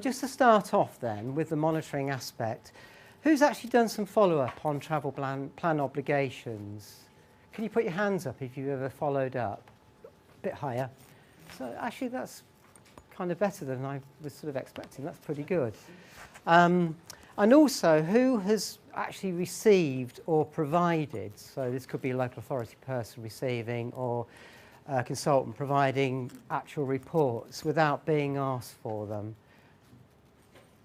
Just to start off then with the monitoring aspect, who's actually done some follow-up on travel plan obligations? Can you put your hands up if you've ever followed up? A bit higher. So actually that's kind of better than I was sort of expecting. That's pretty good. And also, who has actually received or provided, so this could be a local authority person receiving or a consultant providing actual reports without being asked for them?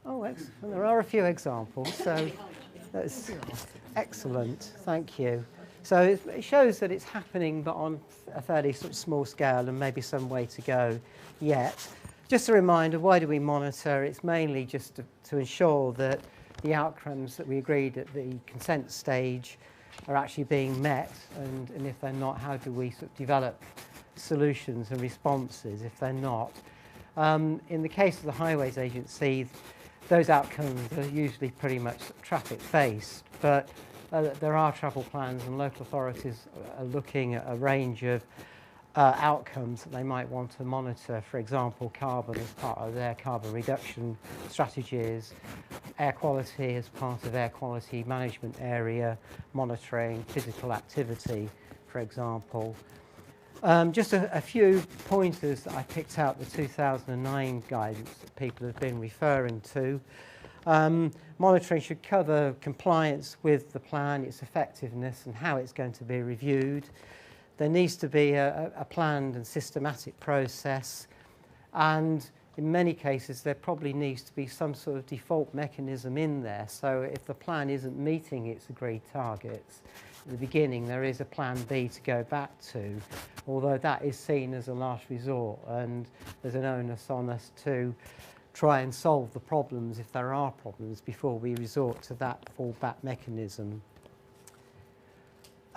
Oh, excellent. There are a few examples, so that's excellent. Thank you. So it shows that it's happening, but on a fairly sort of small scale and maybe some way to go yet. Just a reminder, why do we monitor? It's mainly just to ensure that the outcomes that we agreed at the consent stage are actually being met, and if they're not, how do we sort of develop solutions and responses if they're not. In the case of the Highways Agency, those outcomes are usually pretty much traffic-based, but there are travel plans and local authorities are looking at a range of outcomes that they might want to monitor. For example, carbon as part of their carbon reduction strategies, air quality as part of air quality management area monitoring, physical activity, for example. Just a few pointers that I picked out, the 2009 guidance that people have been referring to. Monitoring should cover compliance with the plan, its effectiveness and how it's going to be reviewed. There needs to be a planned and systematic process, and in many cases there probably needs to be some sort of default mechanism in there, so if the plan isn't meeting its agreed targets at the beginning, there is a plan B to go back to, although that is seen as a last resort and there's an onus on us to try and solve the problems if there are problems before we resort to that fallback mechanism.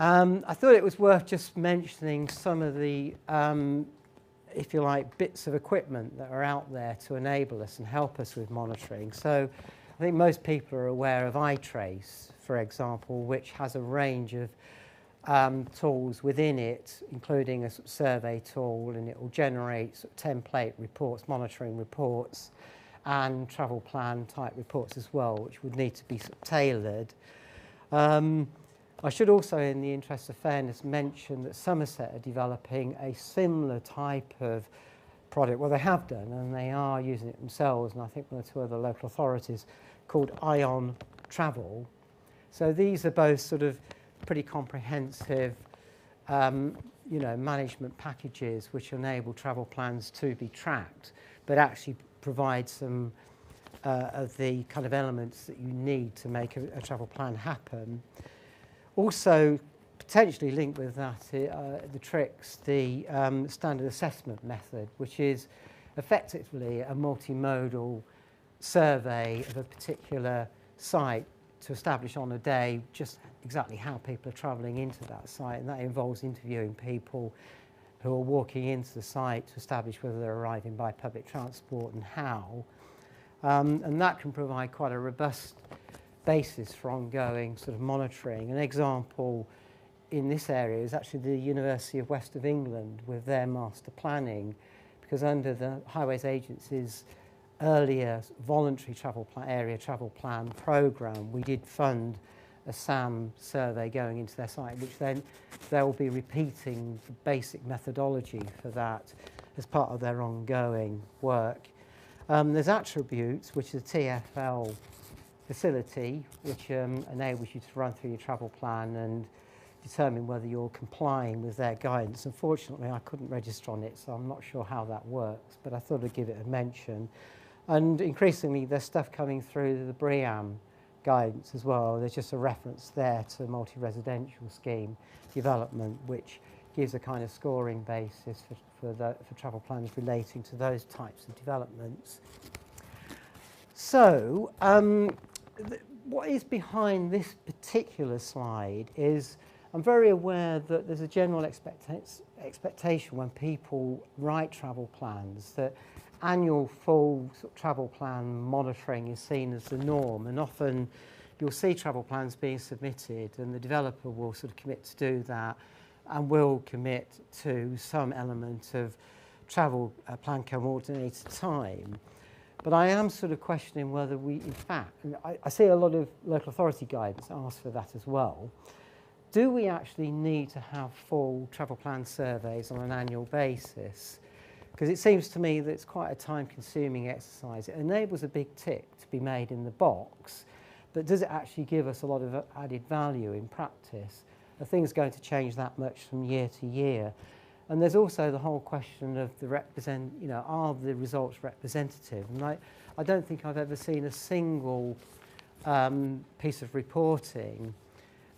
I thought it was worth just mentioning some of the, if you like, bits of equipment that are out there to enable us and help us with monitoring. So I think most people are aware of iTrace, for example, which has a range of tools within it, including a sort of survey tool, and it will generate sort of template reports, monitoring reports, and travel plan type reports as well, which would need to be sort of tailored. I should also, in the interest of fairness, mention that Somerset are developing a similar type of product. Well, they have done, and they are using it themselves, and I think one or two other local authorities, called Ion Travel. So these are both sort of pretty comprehensive, management packages which enable travel plans to be tracked, but actually provide some of the kind of elements that you need to make a travel plan happen. Also, potentially linked with that, the TRICS, the standard assessment method, which is effectively a multimodal survey of a particular site to establish on a day just exactly how people are travelling into that site, and that involves interviewing people who are walking into the site to establish whether they're arriving by public transport and how. And that can provide quite a robust basis for ongoing sort of monitoring. An example in this area is actually the University of West of England with their master planning, because under the Highways Agency's earlier voluntary area travel plan programme, we did fund a SAM survey going into their site, which then they'll be repeating the basic methodology for that as part of their ongoing work. There's attributes, which is a TfL facility, which enables you to run through your travel plan and determine whether you're complying with their guidance. Unfortunately, I couldn't register on it, so I'm not sure how that works, but I thought I'd give it a mention. And increasingly, there's stuff coming through the BREEAM guidance as well. There's just a reference there to multi-residential scheme development, which gives a kind of scoring basis for travel plans relating to those types of developments. So, what is behind this particular slide is I'm very aware that there's a general expectation when people write travel plans that annual full sort of travel plan monitoring is seen as the norm, and often you'll see travel plans being submitted and the developer will sort of commit to do that and will commit to some element of travel plan coordinated time. But I am sort of questioning whether we, in fact, and I see a lot of local authority guidance ask for that as well. Do we actually need to have full travel plan surveys on an annual basis? Because it seems to me that it's quite a time-consuming exercise. It enables a big tick to be made in the box, but does it actually give us a lot of added value in practice? Are things going to change that much from year to year? And there's also the whole question of are the results representative? And I don't think I've ever seen a single piece of reporting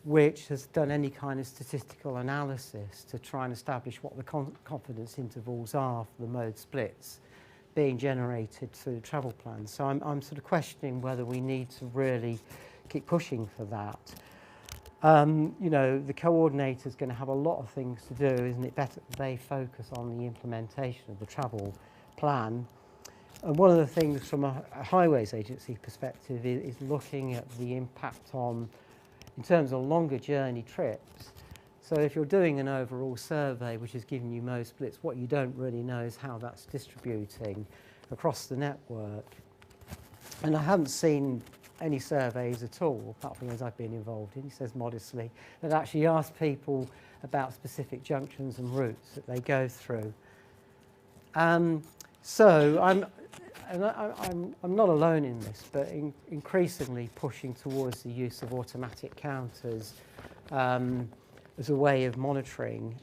which has done any kind of statistical analysis to try and establish what the confidence intervals are for the mode splits being generated through the travel plan. So I'm sort of questioning whether we need to really keep pushing for that. The coordinator's going to have a lot of things to do. Isn't it better that they focus on the implementation of the travel plan? And one of the things from a highways agency perspective is looking at the impact on, in terms of longer journey trips. So if you're doing an overall survey which is giving you mode splits, what you don't really know is how that's distributing across the network. And I haven't seen any surveys at all, apart from those I've been involved in, he says modestly, that actually ask people about specific junctions and routes that they go through. So I'm not alone in this, but increasingly pushing towards the use of automatic counters as a way of monitoring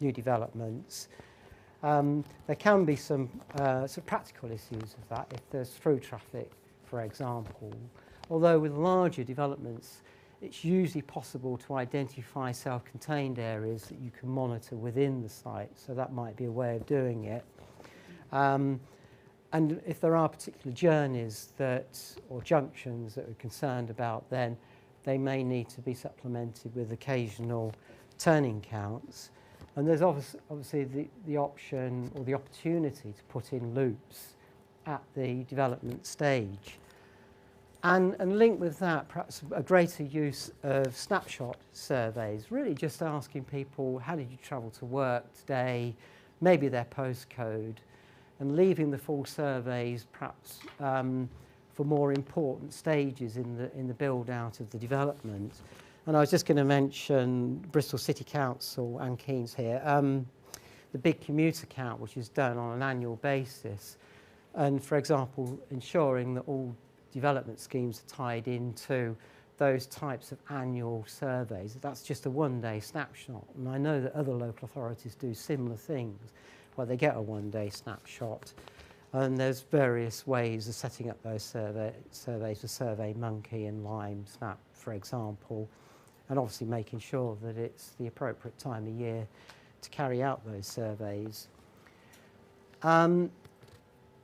new developments. There can be some practical issues of that if there's through traffic, for example. Although with larger developments, it's usually possible to identify self-contained areas that you can monitor within the site, so that might be a way of doing it. And if there are particular journeys or junctions that we're concerned about, then they may need to be supplemented with occasional turning counts. And there's obviously the option or the opportunity to put in loops at the development stage. And linked with that, perhaps a greater use of snapshot surveys, really just asking people, how did you travel to work today, maybe their postcode, and leaving the full surveys perhaps for more important stages in the build-out of the development. And I was just going to mention Bristol City Council, Anne Keen's here, the big commuter count, which is done on an annual basis. And, for example, ensuring that all development schemes are tied into those types of annual surveys. That's just a one-day snapshot. And I know that other local authorities do similar things, where they get a one-day snapshot. And there's various ways of setting up those surveys for Survey Monkey and Lime Snap, for example, and obviously making sure that it's the appropriate time of year to carry out those surveys.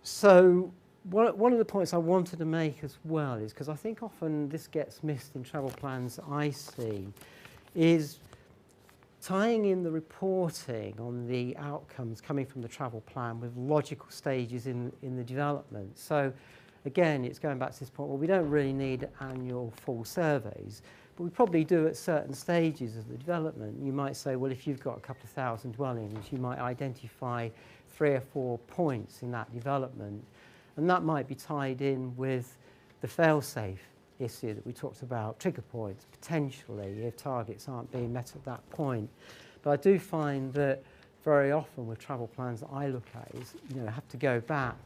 So one of the points I wanted to make as well is, because I think often this gets missed in travel plans I see, is tying in the reporting on the outcomes coming from the travel plan with logical stages in the development. So again, it's going back to this point, well, we don't really need annual full surveys, but we probably do at certain stages of the development. You might say, well, if you've got a couple of thousand dwellings, you might identify 3 or 4 points in that development, and that might be tied in with the fail-safe issue that we talked about, trigger points, potentially, if targets aren't being met at that point. But I do find that very often with travel plans that I look at is, have to go back,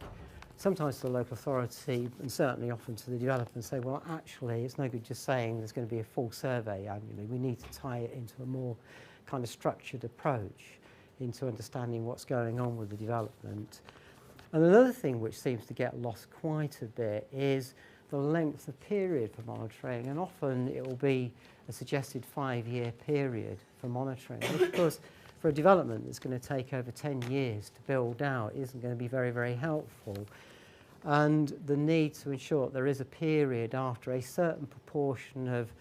sometimes to the local authority and certainly often to the developer and say, well, actually, it's no good just saying there's going to be a full survey annually. We need to tie it into a more kind of structured approach into understanding what's going on with the development. And another thing which seems to get lost quite a bit is the length of period for monitoring, and often it will be a suggested 5-year period for monitoring, which of course for a development that's going to take over 10 years to build out isn't going to be very, very helpful. And the need to ensure that there is a period after a certain proportion of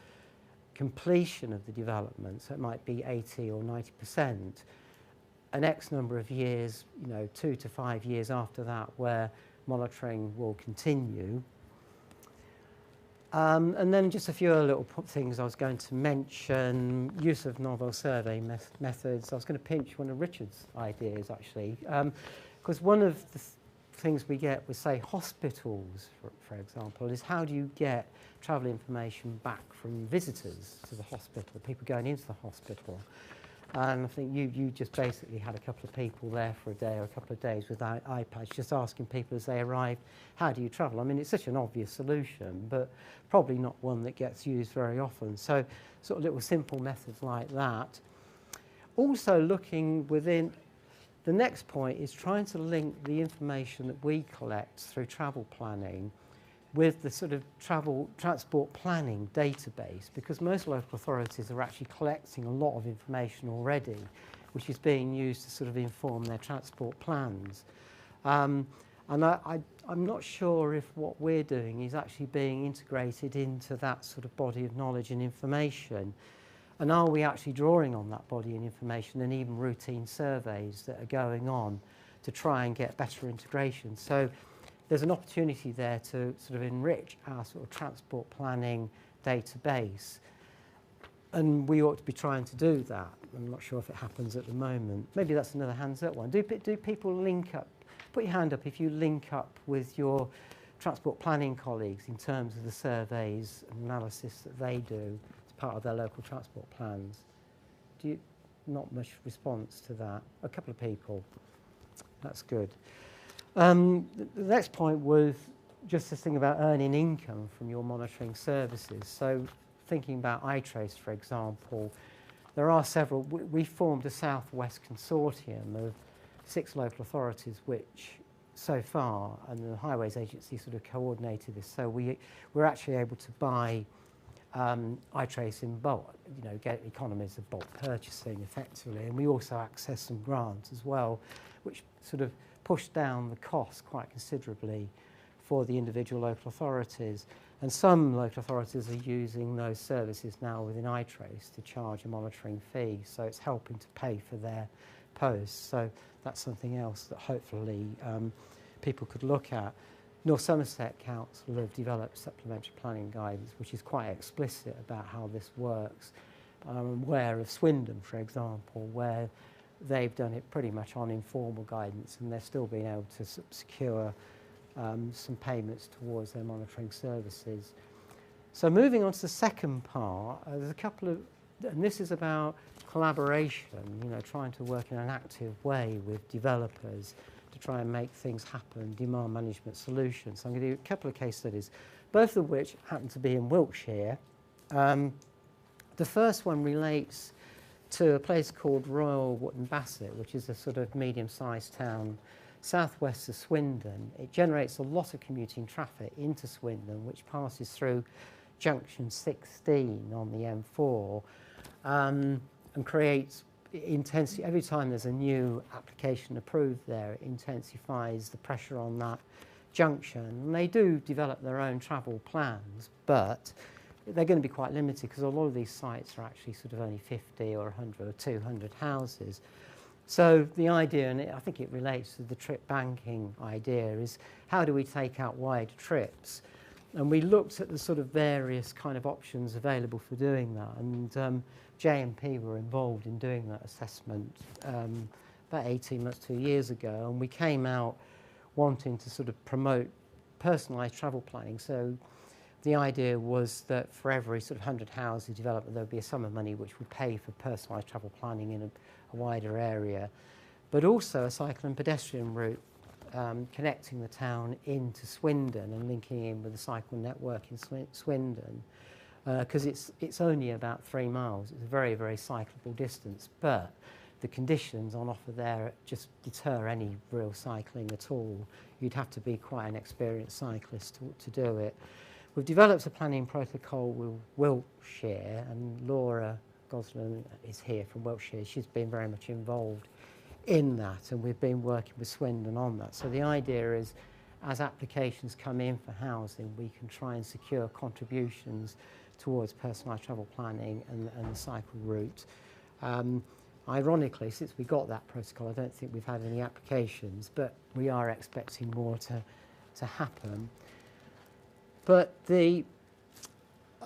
completion of the development, so it might be 80 or 90%, an X number of years, 2 to 5 years after that, where monitoring will continue. And then just a few other little things I was going to mention. Use of novel survey methods. I was going to pinch one of Richard's ideas, actually, because one of things we get with, say, hospitals, for example, is how do you get travel information back from visitors to the hospital, the people going into the hospital. And I think you just basically had a couple of people there for a day or a couple of days with iPads, just asking people as they arrive, how do you travel? I mean, it's such an obvious solution, but probably not one that gets used very often. So sort of little simple methods like that. Also looking within, the next point is trying to link the information that we collect through travel planning with the sort of transport planning database, because most local authorities are actually collecting a lot of information already, which is being used to sort of inform their transport plans. And I'm not sure if what we're doing is actually being integrated into that sort of body of knowledge and information. And are we actually drawing on that body of information and even routine surveys that are going on to try and get better integration? So there's an opportunity there to sort of enrich our sort of transport planning database. And we ought to be trying to do that. I'm not sure if it happens at the moment. Maybe that's another hands up one. Do people link up? Put your hand up if you link up with your transport planning colleagues in terms of the surveys and analysis that they do as part of their local transport plans. Not much response to that. A couple of people. That's good. The next point was just this thing about earning income from your monitoring services. So thinking about iTrace, for example, there are several. We formed a Southwest consortium of 6 local authorities, which so far, and the Highways Agency sort of coordinated this, so we're actually able to buy iTrace in bulk, get economies of bulk purchasing effectively, and we also access some grants as well, which sort of push down the cost quite considerably for the individual local authorities. And some local authorities are using those services now within iTrace to charge a monitoring fee, so it's helping to pay for their posts. So that's something else that hopefully people could look at. North Somerset Council have developed supplementary planning guidance, which is quite explicit about how this works. I'm aware of Swindon, for example, where they've done it pretty much on informal guidance, and they're still being able to secure some payments towards their monitoring services. So moving on to the second part, there's a couple of, and this is about collaboration, trying to work in an active way with developers to try and make things happen, demand management solutions. So I'm going to do a couple of case studies, both of which happen to be in Wiltshire. The first one relates to a place called Royal Wootton Bassett, which is a sort of medium-sized town southwest of Swindon. It generates a lot of commuting traffic into Swindon, which passes through junction 16 on the M4 and creates intensity. Every time there's a new application approved there, it intensifies the pressure on that junction. And they do develop their own travel plans, but they're going to be quite limited because a lot of these sites are actually sort of only 50 or 100 or 200 houses. So the idea, and I think it relates to the trip banking idea, is how do we take out wider trips? And we looked at the sort of various kind of options available for doing that, and J&P were involved in doing that assessment about 18 months, 2 years ago, and we came out wanting to sort of promote personalised travel planning. So the idea was that for every sort of 100 houses development, there would be a sum of money which would pay for personalised travel planning in a wider area, but also a cycle and pedestrian route connecting the town into Swindon and linking in with the cycle network in Swindon, because it's only about 3 miles. It's a very, very cyclable distance, but the conditions on offer there just deter any real cycling at all. You'd have to be quite an experienced cyclist to do it. We've developed a planning protocol with Wiltshire, and Laura Gosling is here from Wiltshire. She's been very much involved in that, and we've been working with Swindon on that. So the idea is, as applications come in for housing, we can try and secure contributions towards personalised travel planning and the cycle route. Ironically, since we got that protocol, I don't think we've had any applications, but we are expecting more to happen. But I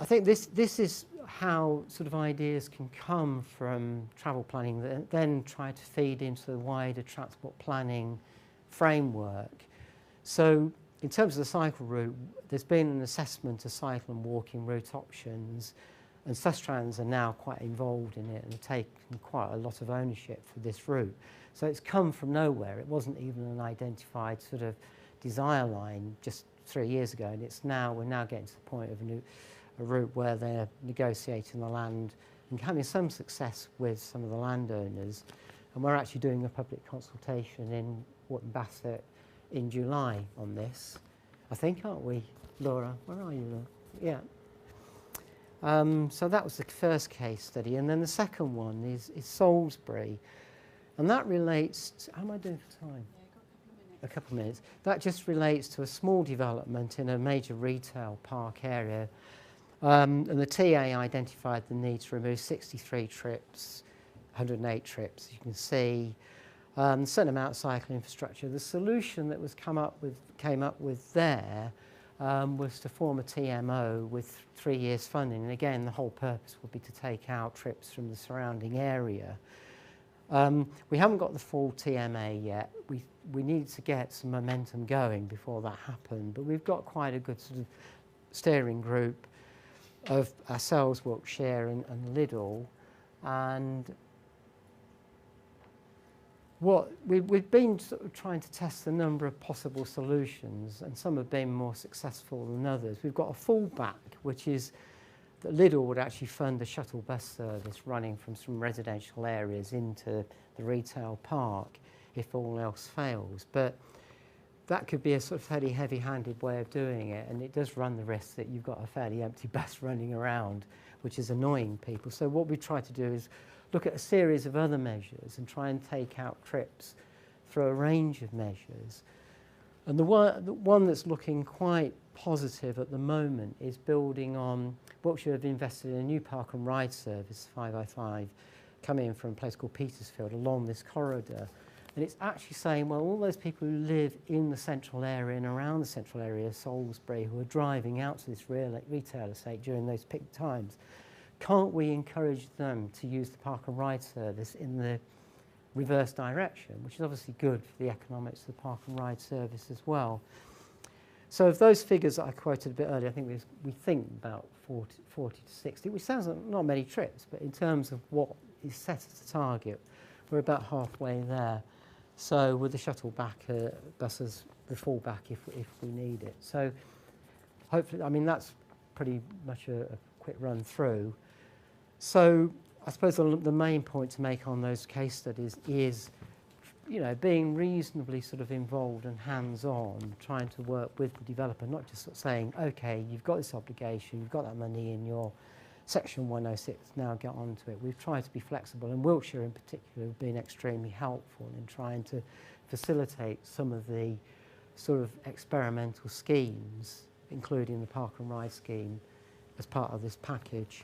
think this is how sort of ideas can come from travel planning that then try to feed into the wider transport planning framework. So in terms of the cycle route, there's been an assessment of cycle and walking route options, and Sustrans are now quite involved in it and have taken quite a lot of ownership for this route. So it's come from nowhere. It wasn't even an identified sort of desire line just 3 years ago, and we're now getting to the point of a route where they're negotiating the land and having some success with some of the landowners. And we're actually doing a public consultation in Wharton Bassett in July on this, I think, aren't we, Laura? Where are you, Laura? Yeah. So that was the first case study, and then the second one is Salisbury, and that relates to, how am I doing for time? Yeah, got a couple of minutes. That just relates to a small development in a major retail park area, and the TA identified the need to remove 63 trips, 108 trips, you can see, a certain amount of cycle infrastructure. The solution that came up with there was to form a TMO with 3 years funding, and again the whole purpose would be to take out trips from the surrounding area. We haven't got the full TMA yet. We needed to get some momentum going before that happened, but we've got quite a good sort of steering group of ourselves, Wiltshire and Liddell, and we've been sort of trying to test a number of possible solutions, and some have been more successful than others. We've got a fallback, which is that Liddell would actually fund a shuttle bus service running from some residential areas into the retail park if all else fails. But that could be a sort of fairly heavy-handed way of doing it, and it does run the risk that you've got a fairly empty bus running around, which is annoying people. So what we try to do is look at a series of other measures and try and take out trips through a range of measures. And the one that's looking quite positive at the moment is building on, Wiltshire have invested in a new park and ride service, 505, coming in from a place called Petersfield along this corridor. And it's actually saying, well, all those people who live in the central area and around the central area of Salisbury who are driving out to this retail estate during those peak times, can't we encourage them to use the park and ride service in the reverse direction, which is obviously good for the economics of the park and ride service as well. So of those figures that I quoted a bit earlier, I think we think about 40 to 60, which sounds like not many trips, but in terms of what is set as a target, we're about halfway there. So with the shuttle back buses, the fallback if we need it. So hopefully, I mean, that's pretty much a quick run through. So I suppose the main point to make on those case studies is, you know, being reasonably sort of involved and hands-on, trying to work with the developer, not just sort of saying, okay, you've got this obligation, you've got that money in your Section 106, now get on to it. We've tried to be flexible, and Wiltshire in particular have been extremely helpful in trying to facilitate some of the sort of experimental schemes, including the park and ride scheme, as part of this package.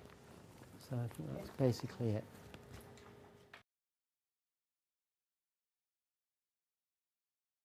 So I think that's basically it.